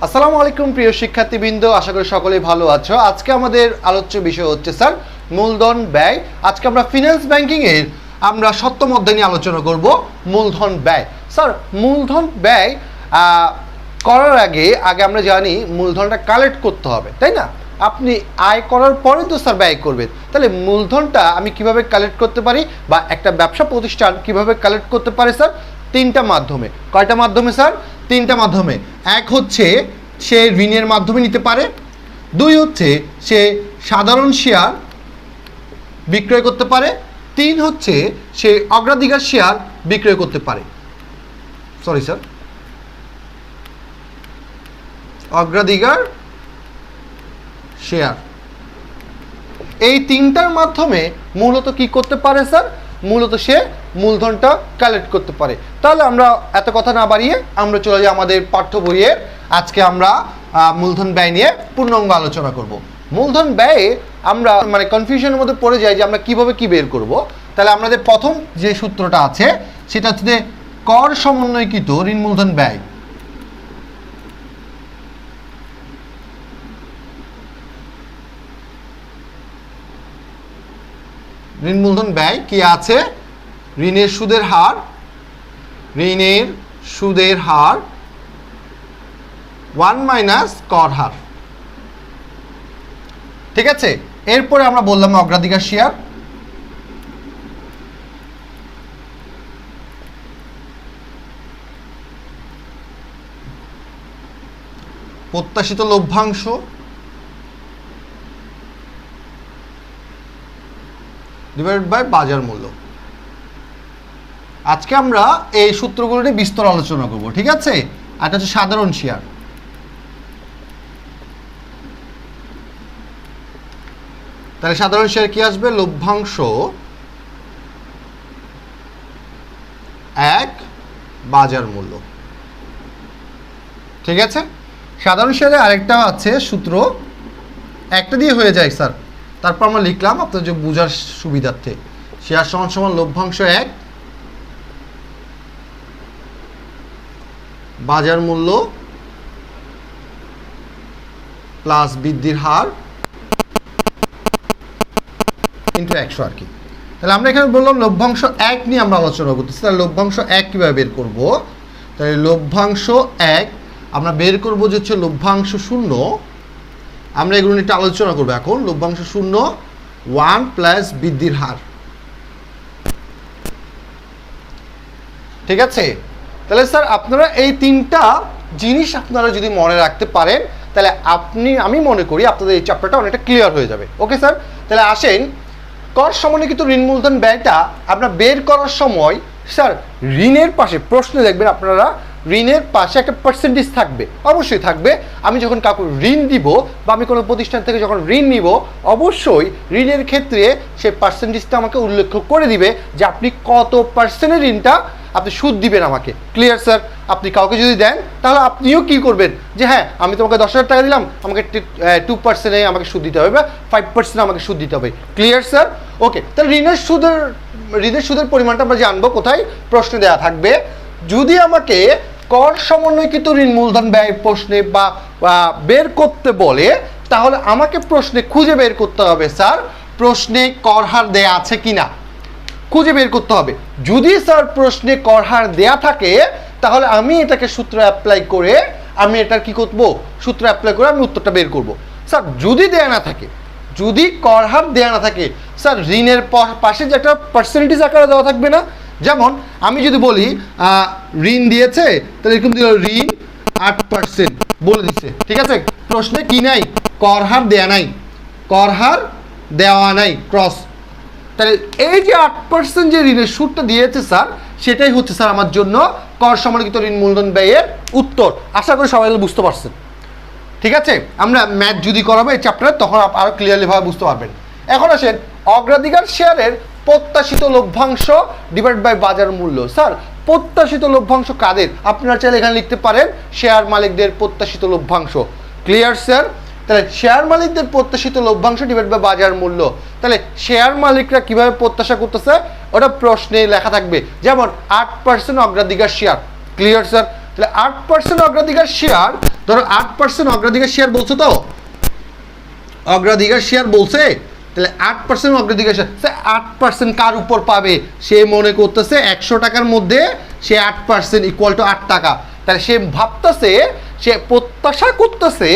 আসসালামু আলাইকুম প্রিয় শিক্ষার্থীবৃন্দ, আশা করি সকলেই ভালো আছো। আজকে আমাদের আলোচ্য বিষয় হচ্ছে স্যার মূলধন ব্যয়। আজকে আমরা ফিনান্স ব্যাংকিং এর আমরা সপ্তম অধ্যায় নিয়ে আলোচনা করব মূলধন ব্যয়। স্যার মূলধন ব্যয় করার আগে আমরা জানি মূলধনটা কালেক্ট করতে হবে, তাই না? আপনি আয় করার পরে তো স্যার ব্যয় করবেন, তাহলে মূলধনটা আমি কিভাবে কালেক্ট করতে পারি বা একটা ব্যবসা প্রতিষ্ঠান কিভাবে কালেক্ট করতে পারে স্যার? তিনটা মাধ্যমে। কয়টা মাধ্যমে স্যার? তিনটা মাধ্যমে। এক হচ্ছে সে ঋণের মাধ্যমে নিতে পারে, দুই হচ্ছে সে সাধারণ শেয়ার বিক্রয় করতে পারে, তিন হচ্ছে সে অগ্রাধিকার শেয়ার বিক্রয় করতে পারে। সরি স্যার, অগ্রাধিকার শেয়ার। এই তিনটার মাধ্যমে মূলত কি করতে পারে স্যার? মূলত সে মূলধনটা কালেক্ট করতে পারে। তাহলে আমরা এত কথা না বাড়িয়ে আমরা চলে যাই আমাদের পাঠ্য বইয়ের। আজকে আমরা মূলধন ব্যয় নিয়ে পূর্ণাঙ্গ আলোচনা করব। মূলধন ব্যয়ে আমরা কনফিউশনের মধ্যে পড়ে যাই যে আমরা কিভাবে কি বের করব। তাহলে আমাদের প্রথম যে সূত্রটা আছে সেটা হচ্ছে কর সমন্বয়কৃত ঋণ মূলধন ব্যয়। ঋণ মূলধন ব্যয় কি আছে? ঋণের সুদের হার, ঋণের সুদের হার 1 মাইনাস কর হার। ঠিক আছে, এরপরে আমরা বললাম অগ্রাধিকার শেয়ার। প্রত্যাশিত লভ্যাংশ ডিভাইডেড বাই বাজার মূল্য। আজকে আমরা এই সূত্রগুলো নিয়ে বিস্তর আলোচনা করব। ঠিক আছে, এটা হচ্ছে সাধারণ শেয়ার। তাহলে সাধারণ শেয়ার কি আসবে? লভ্যাংশ 1 বাজার মূল্য। ঠিক আছে, সাধারণ শেয়ারে আরেকটা আছে সূত্র, একটা দিয়ে হয়ে যায় স্যার, তারপর আমরা লিখলাম আপনাদের যে বোঝার সুবিধার্থে। শেয়ার সমান সমান লভ্যাংশ 1 বাজার মূল্য প্লাস বৃদ্ধির হার ইন্টু 100 আর কি। তাহলে আমরা এখানে বললাম লভ্যাংশ 1 নিয়ে আমরা আলোচনা করতেছি। তাহলে লভ্যাংশ 1 কিভাবে বের করব? তাহলে লভ্যাংশ 1 আমরা বের করব যে হচ্ছে লভ্যাংশ 0। আমরা এগুলো নিয়ে একটু আলোচনা করবো এখন। লভ্যাংশ 0 1 প্লাস বৃদ্ধির হার। ঠিক আছে, তাহলে স্যার আপনারা এই তিনটা জিনিস আপনারা যদি মনে রাখতে পারেন তাহলে আমি মনে করি আপনাদের এই চ্যাপ্টারটা অনেকটা ক্লিয়ার হয়ে যাবে। ওকে স্যার, তাহলে আসেন কর সমন্বয়কৃত ঋণ মূলধন ব্যয়টা আমরা বের করার সময় স্যার ঋণের পাশে প্রশ্নে দেখবেন আপনারা ঋণের পাশে একটা পার্সেন্টেজ থাকবে, অবশ্যই থাকবে। আমি যখন কাউকে ঋণ দিব বা আমি কোনো প্রতিষ্ঠান থেকে যখন ঋণ নিব, অবশ্যই ঋণের ক্ষেত্রে সেই পার্সেন্টেজটা আমাকে উল্লেখ করে দিবে যে আপনি কত পার্সেন্টের ঋণটা আপনি সুদ দিবেন আমাকে। Clear sir? আপনি কাউকে যদি দেন তাহলে আপনিও কি করবেন যে হ্যাঁ আমি তোমাকে 10,000 টাকা দিলাম, আমাকে 2% আমাকে সুদ দিতে হবে বা 5% আমাকে সুদ দিতে হবে। Clear sir? ওকে, তাহলে ঋণের সুদের পরিমাণটা আমরা জানবো কোথায়? প্রশ্নে দেওয়া থাকবে। যদি আমাকে কর সমন্বয়কৃত ঋণ মূলধন ব্যয় প্রশ্নে বা বের করতে বলে তাহলে আমাকে প্রশ্নে খুঁজে বের করতে হবে স্যার প্রশ্নে কর হার দেয়া আছে কিনা, খুঁজে বের করতে হবে। যদি স্যার প্রশ্নে কর হার দেয়া থাকে তাহলে আমি এটাকে সূত্র অ্যাপ্লাই করে আমি এটার কি করব? সূত্র অ্যাপ্লাই করে আমি উত্তরটা বের করব। স্যার যদি দেয়া না থাকে, যদি কর হার দেয়া না থাকে স্যার ঋণের পাশে যে একটা পার্সেন্টেজ আকারে দেওয়া থাকবে না? যেমন আমি যদি বলি ঋণ দিয়েছে, তাহলে এরকম দিল ঋণ 8% বলে দিচ্ছে। ঠিক আছে, প্রশ্নে কি নাই? কর হার দেয়া নাই, কর হার দেওয়া নাই, ক্রস। তাহলে এই যে 8% যে ঋণের সুদটা দিয়েছে স্যার, সেটাই হচ্ছে স্যার আমার জন্য কর সমন্বয়কৃত ঋণ মূলধন ব্যয়ের উত্তর। আশা করি সবাই বুঝতে পারছেন। ঠিক আছে, আমরা ম্যাথ যদি করাবো এই চ্যাপ্টারে তখন আরো ক্লিয়ারলি ভাবে বুঝতে পারবেন। এখন আসেন অগ্রাধিকার শেয়ারের প্রত্যাশিত লভ্যাংশ ডিভাইড বাই বাজার মূল্য। স্যার প্রত্যাশিত লভ্যাংশ কাদের? আপনারা চাইলে এখানে লিখতে পারেন শেয়ার মালিকদের প্রত্যাশিত লভ্যাংশ। Clear sir? তাহলে শেয়ার মালিকদের প্রত্যাশিত লভ্যাংশ ডিভাইড বাই বাজার মূল্য। তাহলে শেয়ার মালিকরা কিভাবে প্রত্যাশা করতেছে ওটা প্রশ্নে লেখা থাকবে। যেমন 8% অগ্রাধিকার শেয়ার। Clear sir? তাহলে 8% অগ্রাধিকার শেয়ার, ধরো 8% অগ্রাধিকার শেয়ার বলছো তো, অগ্রাধিকার শেয়ার বলছে, তাহলে 8% অগ্রাধিকার শেয়ার, 8% কার উপর পাবে? সে মনে করতেছে 100 টাকার মধ্যে সে 8% ইকুয়াল টু 8 টাকা, তাহলে সে ভাবতেছে, সে প্রত্যাশা করতেছে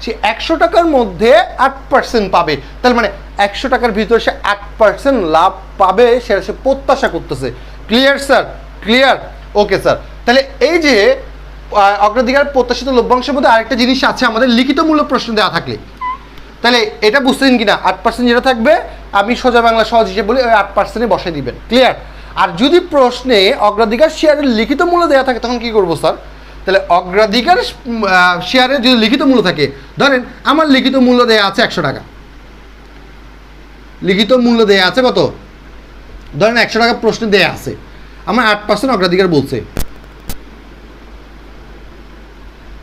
সে 100 টাকার মধ্যে 8% পাবে, তাহলে মানে 100 টাকার ভিতরে সে 8% লাভ পাবে, সেটা সে প্রত্যাশা করতেছে। Clear sir? Clear? Okay sir. তাহলে এই যে অগ্রাধিকার প্রত্যাশিত লভ্যাংশের মধ্যে আরেকটা জিনিস আছে আমাদের, লিখিত মূল্য প্রশ্ন দেওয়া থাকলে, তাহলে এটা বুঝতেছেন কিনা? 8% যেটা থাকবে আমি সোজা বাংলা সহজ হিসেবে বলি, ওই 8%-এ বসে দিবেন। ক্লিয়ার? আর যদি প্রশ্নে অগ্রাধিকার শেয়ারের লিখিত মূল্য দেওয়া থাকে তখন কি করবো স্যার? তাহলে অগ্রাধিকার শেয়ারের যদি লিখিত মূল্য থাকে, ধরেন আমার লিখিত মূল্য দেওয়া আছে 100 টাকা, লিখিত মূল্য দেওয়া আছে কত? ধরেন 100 টাকা প্রশ্নে দেওয়া আছে, আমার 8% অগ্রাধিকার বলছে,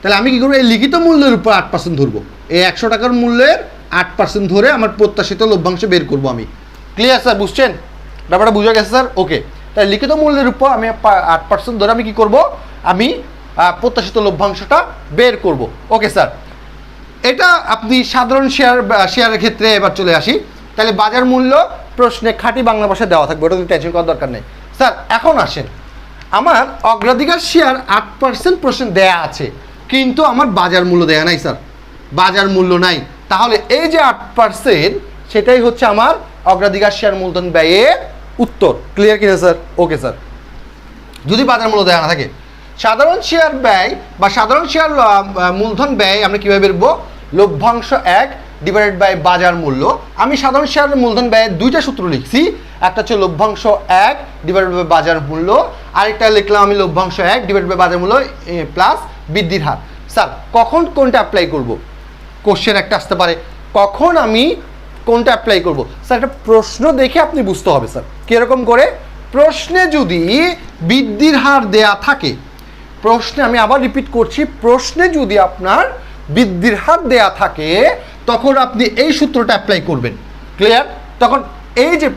তাহলে আমি কি করবো? এই লিখিত মূল্যের উপর 8% ধরবো, এই 100 টাকার মূল্যের 8% ধরে আমার প্রত্যাশিত লভ্যাংশ বের করবো আমি। Clear sir? বুঝছেন ব্যাপারটা? বুঝা গেছে স্যার? ওকে। তাই লিখিত মূল্যের উপর আমি 8% ধরে আমি কি করব? আমি প্রত্যাশিত লভ্যাংশটা বের করব। Okay sir. এটা আপনি সাধারণ শেয়ারের ক্ষেত্রে এবার চলে আসি। তাহলে বাজার মূল্য প্রশ্নে খাঁটি বাংলা ভাষায় দেওয়া থাকবে, ওটা টেনশন করার দরকার নেই স্যার। এখন আসেন, আমার অগ্রাধিকার শেয়ার 8% প্রশ্নে দেয়া আছে, কিন্তু আমার বাজার মূল্য দেয়া নাই স্যার, বাজার মূল্য নাই। তাহলে এই যে 8% সেটাই হচ্ছে আমার অগ্রাধিকার শেয়ার মূলধন ব্যয়ের উত্তর। ক্লিয়ার কিনা স্যার? Okay sir. যদি বাজার মূল্য দেওয়া না থাকে, সাধারণ শেয়ার ব্যয় বা সাধারণ শেয়ার মূলধন ব্যয় আমরা কীভাবে বেরবো? লভ্যাংশ 1 ডিভাইডেড বাই বাজার মূল্য। আমি সাধারণ শেয়ার মূলধন ব্যয়ের দুইটা সূত্র লিখছি, একটা হচ্ছে লভ্যাংশ 1 ডিভাইডেড বাই বাজার মূল্য, আরেকটা লিখলাম আমি লভ্যাংশ 1 ডিভাইডেড বাই বাজার মূল্য প্লাস বৃদ্ধির হার। স্যার কখন কোনটা অ্যাপ্লাই করব? কোশ্চেন একটা আসতে পারে, কখন আমি কোনটা অ্যাপ্লাই করব? স্যার একটা প্রশ্ন দেখে আপনি বুঝতে হবে স্যার। কীরকম করে? প্রশ্নে যদি বৃদ্ধির হার দেয়া থাকে, প্রশ্নে আমি আবার রিপিট করছি, প্রশ্নে যদি আপনার বৃদ্ধির হার দেয়া থাকে তখন আপনি এই সূত্রটা অ্যাপ্লাই করবেন। ক্লিয়ার? তখন এই যে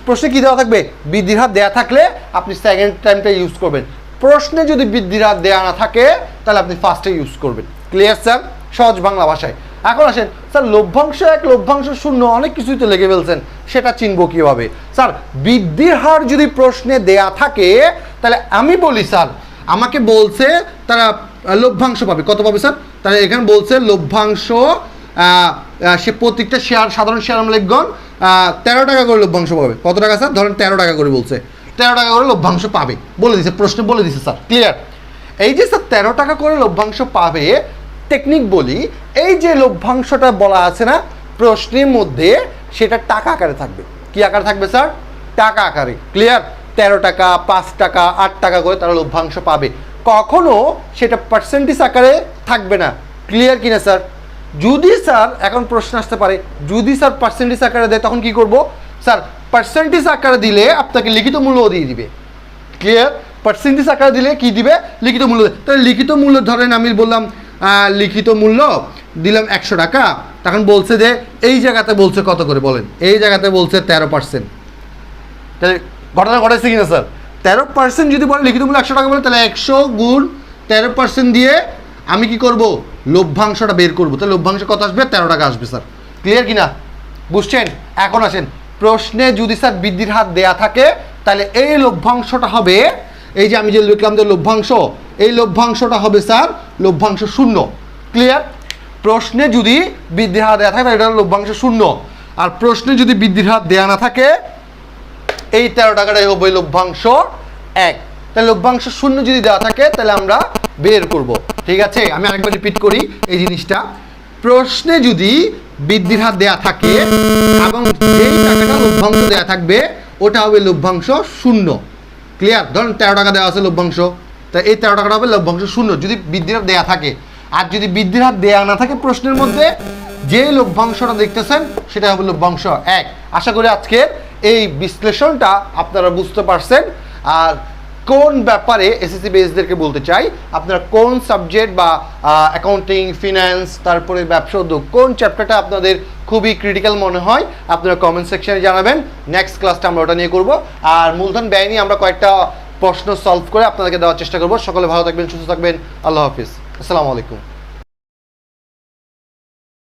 প্রশ্নে কী দেওয়া থাকবে? বৃদ্ধির হার দেয়া থাকলে আপনি সেকেন্ড টাইমটা ইউজ করবেন, প্রশ্নে যদি বৃদ্ধির হার দেয়া না থাকে তাহলে আপনি ফার্স্টে ইউজ করবেন। Clear sir? সহজ বাংলা ভাষায়। এখন আসেন স্যার, লভ্যাংশ 1 লভ্যাংশ 0 অনেক কিছুই তো লেগে ফেলছেন, সেটা চিনবো কীভাবে? স্যার বৃদ্ধির হার যদি প্রশ্নে দেয়া থাকে তাহলে আমি বলি স্যার, আমাকে বলছে তারা লভ্যাংশ পাবে, কত পাবে স্যার? তাহলে এখানে বলছে লভ্যাংশ, সে প্রত্যেকটা শেয়ার, সাধারণ শেয়ার আমরা লিখগণ 13 টাকা করে লভ্যাংশ পাবে। কত টাকা স্যার? ধরেন 13 টাকা করে বলছে, 13 টাকা করে লভ্যাংশ পাবে বলে দিছে, প্রশ্নে বলে দিছে স্যার। ক্লিয়ার? এই যে স্যার 13 টাকা করে লভ্যাংশ পাবে, টেকনিক বলি, এই যে লভ্যাংশটা বলা আছে না প্রশ্নের মধ্যে, সেটা টাকা আকারে থাকবে। কি আকারে থাকবে স্যার? টাকা আকারে। ক্লিয়ার? 13 টাকা, 5 টাকা, 8 টাকা করে তারা লভ্যাংশ পাবে, কখনো সেটা পার্সেন্টেজ আকারে থাকবে না। ক্লিয়ার কিনা স্যার? যদি স্যার, এখন প্রশ্ন আসতে পারে, যদি স্যার পার্সেন্টেজ আকারে দেয় তখন কি করব? স্যার পার্সেন্টেজ আকারে দিলে আপনাকে লিখিত মূল্যও দিয়ে দিবে। ক্লিয়ার? পার্সেন্টেজ আকারে দিলে কি দিবে? লিখিত মূল্য। তাহলে লিখিত মূল্য ধরেন আমি বললাম লিখিত মূল্য দিলাম 100 টাকা, তখন বলছে যে এই জায়গাতে বলছে কত করে বলেন? এই জায়গাতে বলছে 13%। তাহলে ঘটনা ঘটাইছে কিনা স্যার? 13% যদি বলে লিখিত মূল্য 100 টাকা বলে, তাহলে 100 গুণ 13% দিয়ে আমি কি করব? লভ্যাংশটা বের করবো। তাহলে লভ্যাংশ কত আসবে? 13 টাকা আসবে স্যার। ক্লিয়ার কিনা? বুঝছেন? এখন আসেন, প্রশ্নে যদি স্যার বৃদ্ধির হার দেয়া থাকে তাহলে এই লভ্যাংশটা হবে, এই যে আমি যে লিখলাম যে লভ্যাংশ, এই লভ্যাংশটা হবে স্যার লভ্যাংশ 0। ক্লিয়ার? প্রশ্নে যদি বৃদ্ধির হার দেওয়া থাকে তাহলে এটা লভ্যাংশ 0, আর প্রশ্নে যদি বৃদ্ধির হার দেওয়া না থাকে এই 13 টাকাটাই হবে লভ্যাংশ 1। তাহলে লভ্যাংশ 0 যদি দেওয়া থাকে তাহলে আমরা বের করব। ঠিক আছে? আমি আরেকবার রিপিট করি এই জিনিসটা, প্রশ্নে যদি বৃদ্ধির হার দেওয়া থাকে এবং যেই টাকাটা লভ্যাংশ দেওয়া থাকবে ওটা হবে লভ্যাংশ 0। ক্লিয়ার? ধরুন 13 টাকা দেওয়া আছে লভ্যাংশ, তাই এই 13 টাকাটা হবে লভ্যাংশ 0 যদি বৃদ্ধির হার দেওয়া থাকে। আর যদি বৃদ্ধির হার দেওয়া না থাকে প্রশ্নের মধ্যে, যে লভ্যাংশটা দেখতেছেন সেটা হবে লভ্যাংশ 1। আশা করি আজকের এই বিশ্লেষণটা আপনারা বুঝতে পারছেন। আর কোন ব্যাপারে এসএসসি বেসদেরকে বলতে চাই, আপনারা কোন সাবজেক্ট বা অ্যাকাউন্টিং, ফিন্যান্স, তারপরে ব্যবসা উদ্যোগ, কোন চ্যাপ্টারটা আপনাদের খুবই ক্রিটিক্যাল মনে হয় আপনারা কমেন্ট সেকশনে জানাবেন। নেক্সট ক্লাসটা আমরা ওটা নিয়ে করব। আর মূলধন ব্যয় নিয়ে আমরা কয়েকটা প্রশ্ন সলভ করে আপনাদেরকে দেওয়ার চেষ্টা করবো। সকলে ভালো থাকবেন, সুস্থ থাকবেন। আল্লাহ হাফিজ, আসসালামু আলাইকুম।